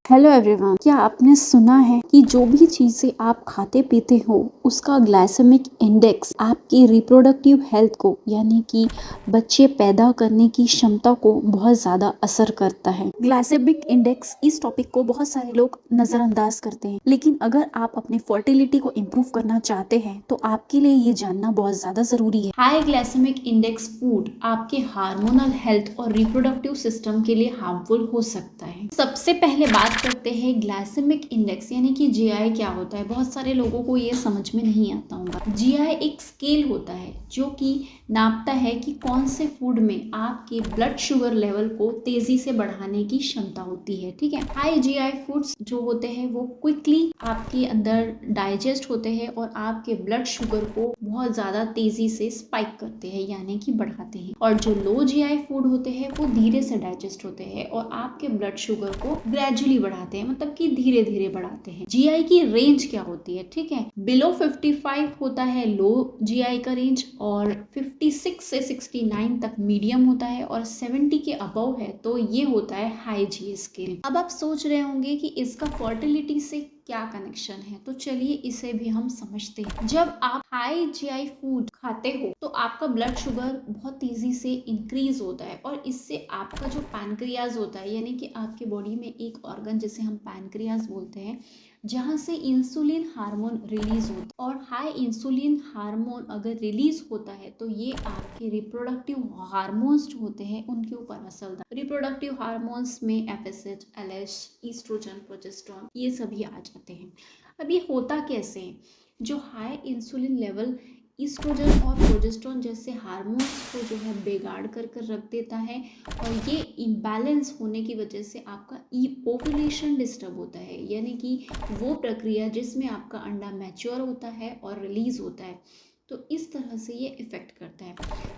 Hello everyone, क्या आपने सुना है कि जो भी चीज़ें आप खाते पीते हो उसका ग्लाइसेमिक इंडेक्स आपकी रिप्रोडक्टिव हेल्थ को यानी कि बच्चे पैदा करने की क्षमता को बहुत ज़्यादा असर करता है। ग्लाइसेमिक इंडेक्स इस टॉपिक को बहुत सारे लोग नज़रअंदाज करते हैं, लेकिन अगर आप अपनी फर्टिलिटी को इम्प्रूव करना चाहते हैं तो आपके लिए ये जानना बहुत ज़्यादा ज़रूरी है। हाई ग्लाइसेमिक इंडेक्स फूड आपके हार्मोनल हेल्थ और रिप्रोडक्टिव सिस्टम के लिए हार्मफुल हो सकता है। सबसे पहले बात करते हैं ग्लाइसेमिक इंडेक्स यानी कि जीआई क्या होता है। बहुत सारे लोगों को ये समझ में नहीं आता होगा। जीआई एक स्केल होता है जो कि नापता है कि कौन से फूड में आपके ब्लड शुगर लेवल को तेजी से बढ़ाने की क्षमता होती है। ठीक है, हाई जीआई फूड्स जो होते हैं वो क्विकली आपके अंदर डाइजेस्ट होते हैं और आपके ब्लड शुगर को बहुत ज्यादा तेजी से स्पाइक करते हैं यानी कि बढ़ाते हैं। और जो लो जीआई फूड होते हैं वो धीरे से डाइजेस्ट होते हैं और आपके ब्लड शुगर को ग्रेजुअली बढ़ाते हैं, मतलब कि धीरे धीरे बढ़ाते हैं। जीआई की रेंज क्या होती है? ठीक है, बिलो 55 होता है लो जीआई का रेंज, और 56 से 69 तक मीडियम होता है, और 70 के अबव है तो ये होता है हाई जीआई स्केल। अब आप सोच रहे होंगे कि इसका फर्टिलिटी से क्या कनेक्शन है, तो चलिए इसे भी हम समझते हैं। जब आप हाई जीआई फूड खाते हो तो आपका ब्लड शुगर बहुत तेजी से इंक्रीज होता है, और इससे आपका जो पैनक्रियाज होता है यानी कि आपके बॉडी में एक ऑर्गन जिसे हम पैनक्रियाज बोलते हैं, जहाँ से इंसुलिन हार्मोन रिलीज होता है, और हाई इंसुलिन हार्मोन अगर रिलीज होता है तो ये आपके रिप्रोडक्टिव हार्मोन्स जो होते हैं उनके ऊपर असर डालता है। रिप्रोडक्टिव हार्मोन्स में एफएसएच, एलएच, ईस्ट्रोजन, प्रोजेस्टेरोन ये सभी आ जाते हैं। अब ये होता कैसे है? जो हाई इंसुलिन लेवल ईस्ट्रोजन और प्रोजेस्टेरोन जैसे हार्मोन्स को जो है बिगाड़ कर रख देता है, और ये इम्बैलेंस होने की वजह से आपका ओव्यूलेशन डिस्टर्ब होता है, यानी कि वो प्रक्रिया जिसमें आपका अंडा मैच्योर होता है और रिलीज होता है, तो इस तरह से ये इफेक्ट करता है।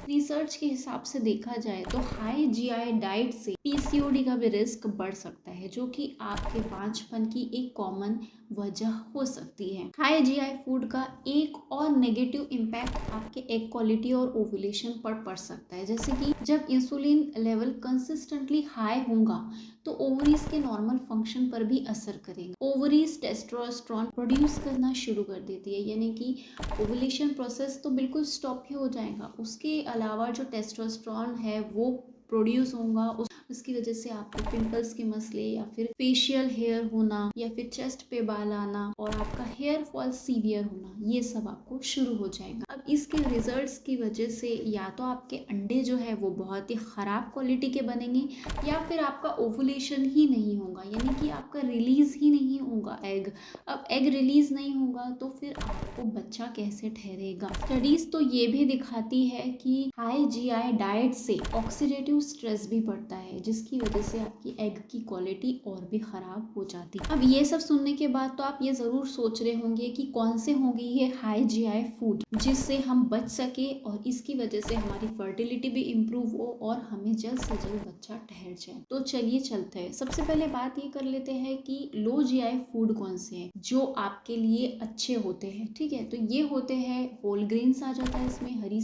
रिसर्च के हिसाब से देखा जाए तो हाई जीआई डाइट से पीसीओडी का भी रिस्क बढ़ सकता है, जो कि आपके बांझपन की एक कॉमन वजह हो सकती है। हाई जीआई फूड का एक और नेगेटिव इम्पैक्ट आपके एग क्वालिटी और ओव्यूलेशन पर पड़ सकता है, जैसे कि जब इंसुलिन लेवल कंसिस्टेंटली हाई होगा तो ओवरीज के नॉर्मल फंक्शन पर भी असर करेगा। ओवरीज टेस्टोस्टेरोन प्रोड्यूस करना शुरू कर देती है, यानी कि ओवुलेशन प्रोसेस तो बिल्कुल स्टॉप ही हो जाएगा, उसके अलावा जो टेस्टोस्टेरोन है वो प्रोड्यूस होगा, उसकी वजह से आपको पिंपल्स के मसले या फिर फेशियल हेयर होना या फिर चेस्ट पे बाल आना और आपका हेयर फॉल सीवियर होना, ये सब आपको शुरू हो जाएगा। अब इसके रिजल्ट्स की वजह से या तो आपके अंडे जो है वो बहुत ही खराब क्वालिटी के बनेंगे, या फिर आपका ओवुलेशन ही नहीं होगा, यानी कि आपका रिलीज ही नहीं होगा एग। अब एग रिलीज नहीं होगा तो फिर आपको बच्चा कैसे ठहरेगा? स्टडीज तो ये भी दिखाती है कि हाई जीआई डाइट से ऑक्सीडेटिव स्ट्रेस भी बढ़ता है, जिसकी वजह से आपकी एग की क्वालिटी और भी खराब हो जाती है। अब ये सब सुनने के बाद तो आप ये जरूर सोच रहे होंगे कि कौन से होंगे ये हाई जीआई फूड जिससे हम बच सके और इसकी वजह से हमारी फर्टिलिटी भी इम्प्रूव हो और हमें जल्द से जल्द बच्चा ठहर जाए। तो चलिए चलते हैं। सबसे पहले बात ये कर लेते हैं कि लो जीआई फूड कौन से हैं जो आपके लिए अच्छे होते हैं। ठीक है, तो ये होते हैं होल ग्रेन्स आ जाता है इसमें, हरी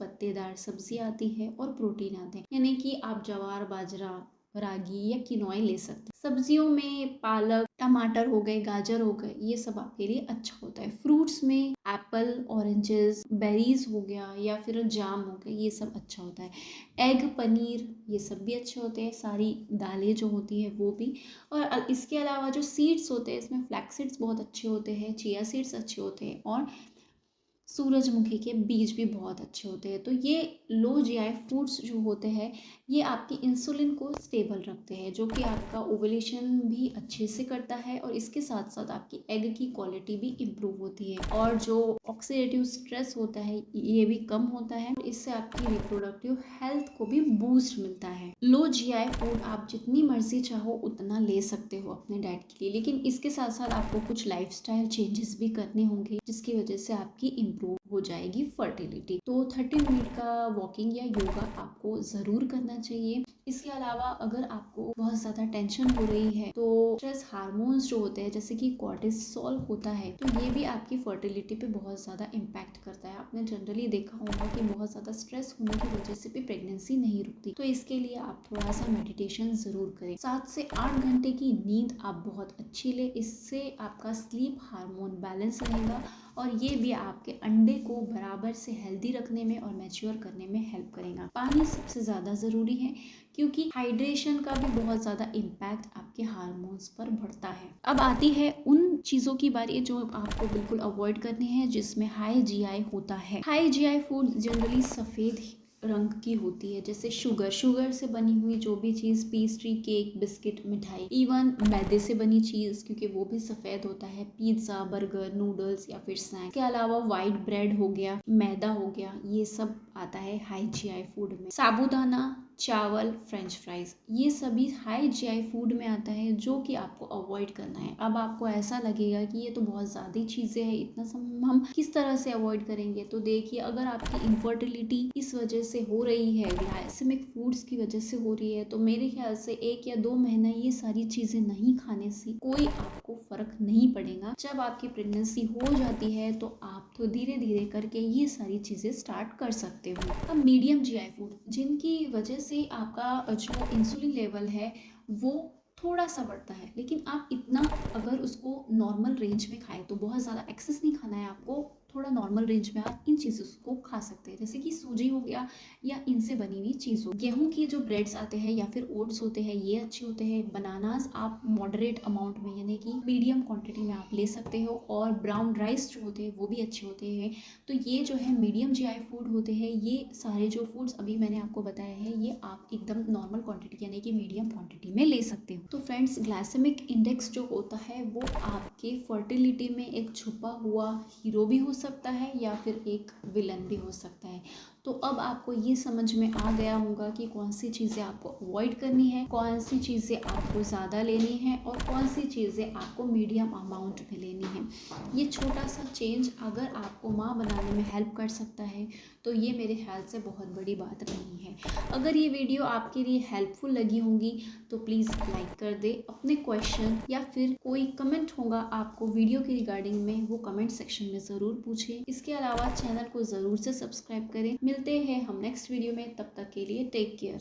पत्तेदार सब्जी आती है और प्रोटीन आते हैं, यानी कि आप ज्वार, बाजरा, रागी या किनोआ ले सकते हैं। सब्जियों में पालक, टमाटर हो गए, गाजर हो गए, ये सब आपके लिए अच्छा होता है। फ्रूट्स में एप्पल, ऑरेंजेस, बेरीज हो गया या फिर जाम हो गया, ये सब अच्छा होता है। एग, पनीर, ये सब भी अच्छे होते हैं। सारी दालें जो होती हैं वो भी, और इसके अलावा जो सीड्स होते हैं इसमें फ्लैक्स सीड्स बहुत अच्छे होते हैं, चिया सीड्स अच्छे होते हैं, और सूरजमुखी के बीज भी बहुत अच्छे होते हैं। तो ये लो जीआई फूड्स जो होते हैं ये आपकी इंसुलिन को स्टेबल रखते हैं, जो कि आपका ओवुलेशन भी अच्छे से करता है, और इसके साथ साथ आपकी एग की क्वालिटी भी इम्प्रूव होती है, और जो ऑक्सीडेटिव स्ट्रेस होता है ये भी कम होता है। इससे आपकी रिप्रोडक्टिव हेल्थ को भी बूस्ट मिलता है। लो जीआई फूड आप जितनी मर्जी चाहो उतना ले सकते हो अपने डाइट के लिए, लेकिन इसके साथ साथ आपको कुछ लाइफस्टाइल चेंजेस भी करने होंगे जिसकी वजह से आपकी इम्प्रूव हो जाएगी फर्टिलिटी। तो 30 मिनट का वॉकिंग या योगा आपको ज़रूर करना चाहिए। इसके अलावा अगर आपको बहुत ज़्यादा टेंशन हो रही है तो स्ट्रेस हार्मोन्स जो होते हैं जैसे कि कॉर्टिसोल होता है, तो ये भी आपकी फर्टिलिटी पे बहुत ज़्यादा इम्पैक्ट करता है। आपने जनरली देखा होगा कि बहुत ज़्यादा स्ट्रेस होने की वजह से भी प्रेगनेंसी नहीं रुकती, तो इसके लिए आप थोड़ा सा मेडिटेशन ज़रूर करें। 7 से 8 घंटे की नींद आप बहुत अच्छी लें, इससे आपका स्लीप हार्मोन बैलेंस रहेगा और ये भी आपके अंडे को बराबर से हेल्दी रखने में और मैच्योर करने में हेल्प करेगा। पानी सबसे ज़्यादा ज़रूरी है क्योंकि हाइड्रेशन का भी बहुत ज़्यादा इम्पैक्ट आपके हार्मोन्स पर बढ़ता है। अब आती है उन चीज़ों की बारी जो आपको बिल्कुल अवॉइड करनी है जिसमें हाई जीआई होता है। हाई जीआई फूड जनरली सफ़ेद रंग की होती है, जैसे शुगर से बनी हुई जो भी चीज़, पेस्ट्री, केक, बिस्किट, मिठाई, इवन मैदे से बनी चीज़ क्योंकि वो भी सफ़ेद होता है, पिज्ज़ा, बर्गर, नूडल्स या फिर स्नैक्स के अलावा वाइट ब्रेड हो गया, मैदा हो गया, ये सब आता है हाई जीआई फूड में। साबूदाना, चावल, फ्रेंच फ्राइज, ये सभी हाई जीआई फूड में आता है जो कि आपको अवॉइड करना है। अब आपको ऐसा लगेगा कि ये तो बहुत ज़्यादा चीज़ें हैं, इतना सब हम किस तरह से अवॉइड करेंगे? तो देखिए, अगर आपकी इनफर्टिलिटी इस वजह से हो रही है, ग्लाइसेमिक फूड्स की वजह से हो रही है, तो मेरे ख्याल से 1 या 2 महीना ये सारी चीज़ें नहीं खाने से कोई आपको फ़र्क नहीं पड़ेगा। जब आपकी प्रेगनेंसी हो जाती है तो आप तो धीरे धीरे करके ये सारी चीज़ें स्टार्ट कर सकते हो। अब मीडियम जीआई फूड, जिनकी वजह से आपका जो इंसुलिन लेवल है वो थोड़ा सा बढ़ता है, लेकिन आप इतना अगर उसको नॉर्मल रेंज में खाएं तो बहुत ज़्यादा एक्सेस नहीं खाना है आपको, थोड़ा नॉर्मल रेंज में आप इन चीज़ों को खा सकते हैं, जैसे कि सूजी हो गया या इनसे बनी हुई चीज़ हो। गेहूं की जो ब्रेड्स आते हैं या फिर ओट्स होते हैं, ये अच्छे होते हैं। बनानास आप मॉडरेट अमाउंट में यानी कि मीडियम क्वांटिटी में आप ले सकते हो, और ब्राउन राइस जो होते हैं वो भी अच्छे होते हैं। तो ये जो है मीडियम जीआई फूड होते हैं। ये सारे जो फूड्स अभी मैंने आपको बताया है ये आप एकदम नॉर्मल क्वांटिटी यानी कि मीडियम क्वांटिटी में ले सकते हो। तो फ्रेंड्स, ग्लाइसेमिक इंडेक्स जो होता है वो आपके फर्टिलिटी में एक छुपा हुआ हीरो भी हो सकता है या फिर एक विलन भी हो सकता है। तो अब आपको ये समझ में आ गया होगा कि कौन सी चीज़ें आपको अवॉइड करनी है, कौन सी चीज़ें आपको ज़्यादा लेनी है और कौन सी चीज़ें आपको मीडियम अमाउंट में लेनी है। ये छोटा सा चेंज अगर आपको माँ बनाने में हेल्प कर सकता है तो ये मेरे ख्याल से बहुत बड़ी बात नहीं है। अगर ये वीडियो आपके लिए हेल्पफुल लगी होंगी तो प्लीज़ लाइक कर दे। अपने क्वेश्चन या फिर कोई कमेंट होगा आपको वीडियो के रिगार्डिंग में, वो कमेंट सेक्शन में ज़रूर पूछें। इसके अलावा चैनल को ज़रूर से सब्सक्राइब करें। मिलते हैं हम नेक्स्ट वीडियो में, तब तक के लिए टेक केयर।